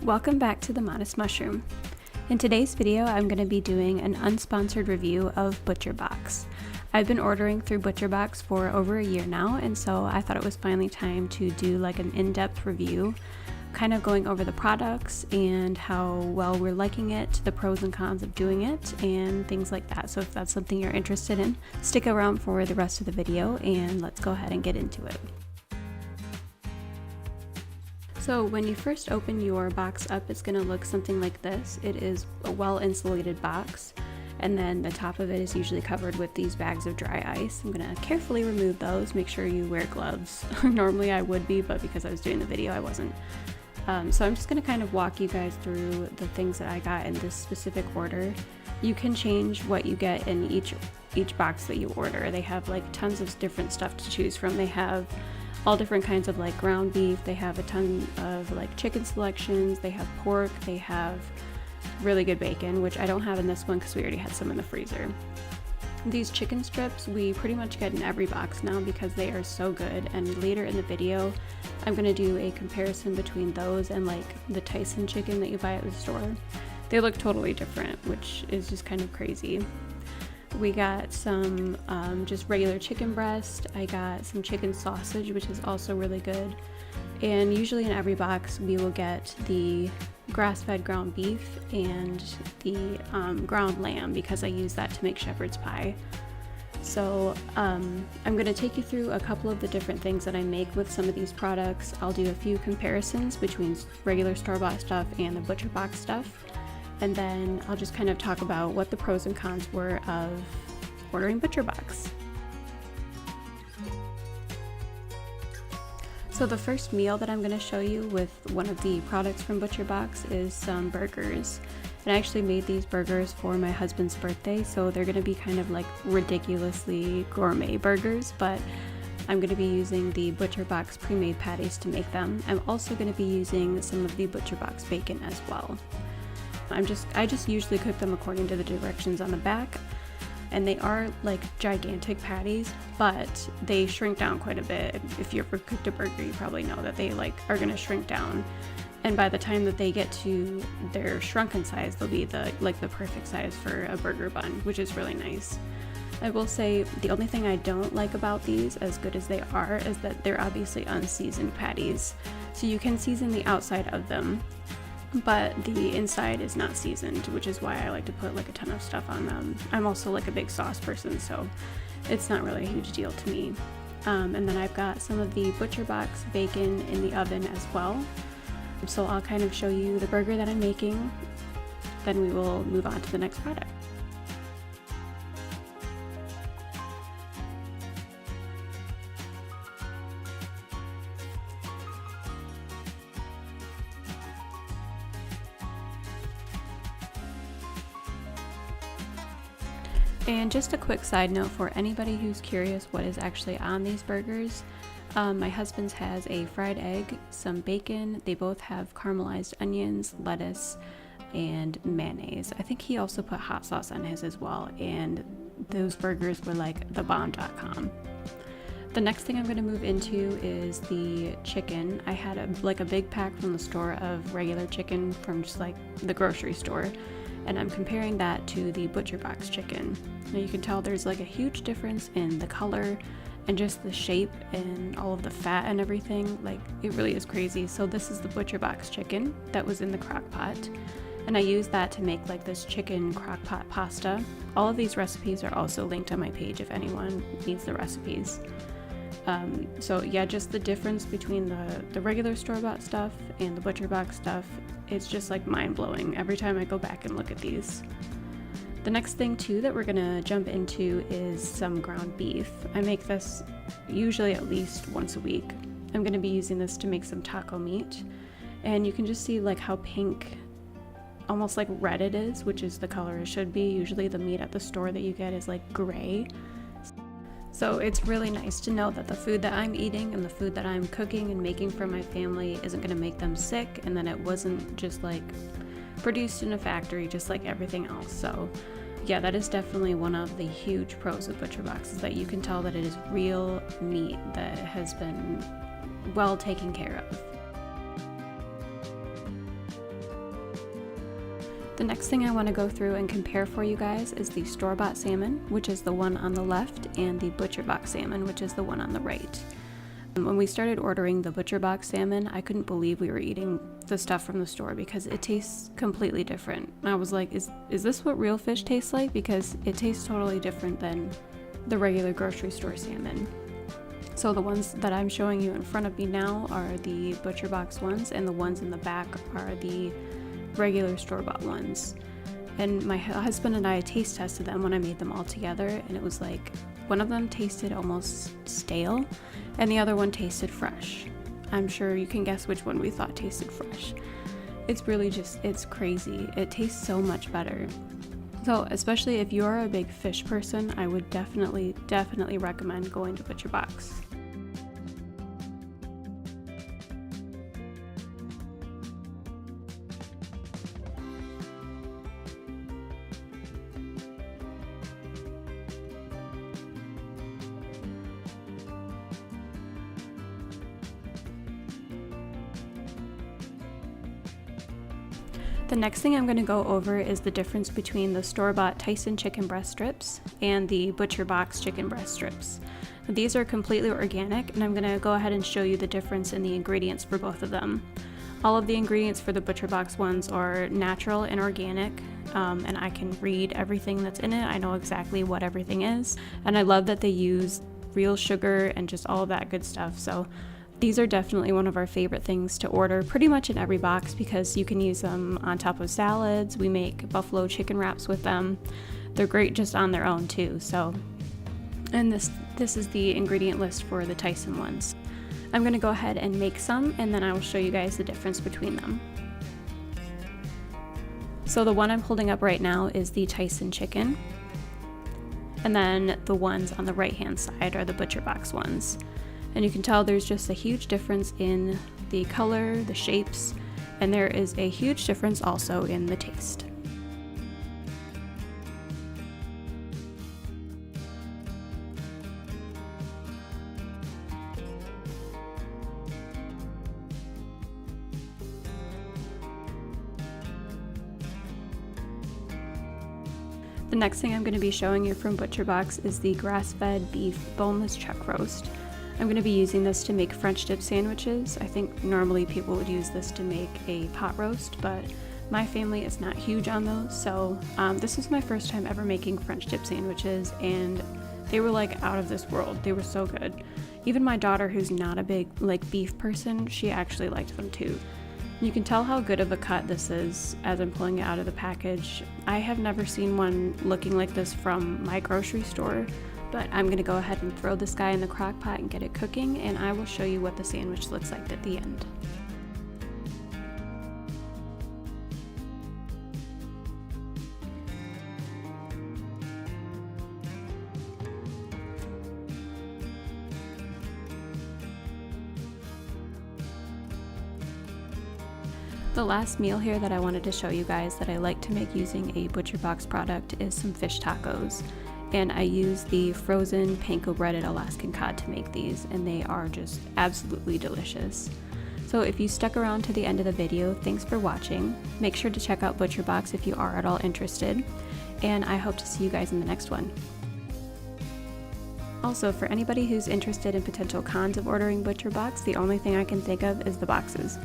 Welcome back to The Modest Mushroom. In today's video, I'm going to be doing an unsponsored review of ButcherBox. I've been ordering through ButcherBox for over a year now, and so I thought it was finally time to do like an in-depth review, kind of going over the products and how well we're liking it, the pros and cons of doing it, and things like that. So if that's something you're interested in, stick around for the rest of the video and let's go ahead and get into it. So when you first open your box up, it's going to look something like this. It is a well-insulated box, and then the top of it is usually covered with these bags of dry ice. I'm going to carefully remove those, make sure you wear gloves. Normally I would be, but because I was doing the video, I wasn't. So I'm just going to kind of walk you guys through the things that I got in this specific order. You can change what you get in each box that you order. They have like tons of different stuff to choose from. They have all different kinds of like ground beef, they have a ton of like chicken selections, they have pork, they have really good bacon, which I don't have in this one because we already had some in the freezer. These chicken strips we pretty much get in every box now because they are so good, and later in the video I'm going to do a comparison between those and like the Tyson chicken that you buy at the store. They look totally different, which is just kind of crazy. We got some just regular chicken breast. I got some chicken sausage, which is also really good. And usually in every box we will get the grass-fed ground beef and the ground lamb because I use that to make shepherd's pie. So I'm going to take you through a couple of the different things that I make with some of these products. I'll do a few comparisons between regular store-bought stuff and the ButcherBox stuff. And then I'll just kind of talk about what the pros and cons were of ordering ButcherBox. So the first meal that I'm going to show you with one of the products from ButcherBox is some burgers. And I actually made these burgers for my husband's birthday, so they're going to be kind of like ridiculously gourmet burgers, but I'm going to be using the ButcherBox pre-made patties to make them. I'm also going to be using some of the ButcherBox bacon as well. I just usually cook them according to the directions on the back, and they are like gigantic patties, but they shrink down quite a bit. If you ever cooked a burger, you probably know that they like are going to shrink down, and by the time that they get to their shrunken size, they'll be the perfect size for a burger bun, which is really nice. I will say the only thing I don't like about these, as good as they are, is that they're obviously unseasoned patties. So you can season the outside of them, but the inside is not seasoned, which is why I like to put like a ton of stuff on them. I'm also like a big sauce person, so it's not really a huge deal to me. And then I've got some of the ButcherBox bacon in the oven as well. So I'll kind of show you the burger that I'm making, then we will move on to the next product. And just a quick side note for anybody who's curious what is actually on these burgers. My husband's has a fried egg, some bacon, they both have caramelized onions, lettuce, and mayonnaise. I think he also put hot sauce on his as well, and those burgers were like thebomb.com. The next thing I'm going to move into is the chicken. I had a big pack from the store of regular chicken from just like the grocery store, and I'm comparing that to the ButcherBox chicken. Now you can tell there's like a huge difference in the color and just the shape and all of the fat and everything. Like, it really is crazy. So this is the ButcherBox chicken that was in the crock pot, and I used that to make like this chicken crock pot pasta. All of these recipes are also linked on my page if anyone needs the recipes. So yeah, just the difference between the regular store-bought stuff and the ButcherBox stuff, it's just like mind-blowing every time I go back and look at these. The next thing too that we're gonna jump into is some ground beef. I make this usually at least once a week. I'm gonna be using this to make some taco meat, and you can just see like how pink, almost like red it is, which is the color it should be. Usually the meat at the store that you get is like gray. So it's really nice to know that the food that I'm eating and the food that I'm cooking and making for my family isn't going to make them sick, and then it wasn't just like produced in a factory just like everything else. So yeah, that is definitely one of the huge pros of ButcherBox, is that you can tell that it is real meat that has been well taken care of. The next thing I want to go through and compare for you guys is the store-bought salmon, which is the one on the left, and the ButcherBox salmon, which is the one on the right. When we started ordering the ButcherBox salmon, I couldn't believe we were eating the stuff from the store because it tastes completely different. I was like, is this what real fish tastes like? Because it tastes totally different than the regular grocery store salmon. So the ones that I'm showing you in front of me now are the ButcherBox ones, and the ones in the back are the regular store-bought ones. And my husband and I taste tested them when I made them all together, and it was like one of them tasted almost stale and the other one tasted fresh. I'm sure you can guess which one we thought tasted fresh. It's really just, it's crazy. It tastes so much better. So especially if you're a big fish person, I would definitely recommend going to ButcherBox. The next thing I'm going to go over is the difference between the store-bought Tyson chicken breast strips and the ButcherBox chicken breast strips. These are completely organic, and I'm going to go ahead and show you the difference in the ingredients for both of them. All of the ingredients for the ButcherBox ones are natural and organic, and I can read everything that's in it. I know exactly what everything is, and I love that they use real sugar and just all of that good stuff. So these are definitely one of our favorite things to order pretty much in every box because you can use them on top of salads. We make buffalo chicken wraps with them. They're great just on their own too. So, and this is the ingredient list for the Tyson ones. I'm going to go ahead and make some, and then I will show you guys the difference between them. So the one I'm holding up right now is the Tyson chicken, and then the ones on the right hand side are the ButcherBox ones. And you can tell there's just a huge difference in the color, the shapes, and there is a huge difference also in the taste. The next thing I'm going to be showing you from ButcherBox is the grass-fed beef boneless chuck roast. I'm going to be using this to make French dip sandwiches. I think normally people would use this to make a pot roast, but my family is not huge on those, so this is my first time ever making French dip sandwiches, and they were like out of this world. They were so good. Even my daughter, who's not a big beef person, she actually liked them too. You can tell how good of a cut this is as I'm pulling it out of the package. I have never seen one looking like this from my grocery store. But I'm going to go ahead and throw this guy in the crock pot and get it cooking, and I will show you what the sandwich looks like at the end. The last meal here that I wanted to show you guys that I like to make using a ButcherBox product is some fish tacos. And I use the frozen panko breaded Alaskan cod to make these, and they are just absolutely delicious. So if you stuck around to the end of the video, thanks for watching. Make sure to check out ButcherBox if you are at all interested, and I hope to see you guys in the next one. Also, for anybody who's interested in potential cons of ordering ButcherBox, the only thing I can think of is the boxes.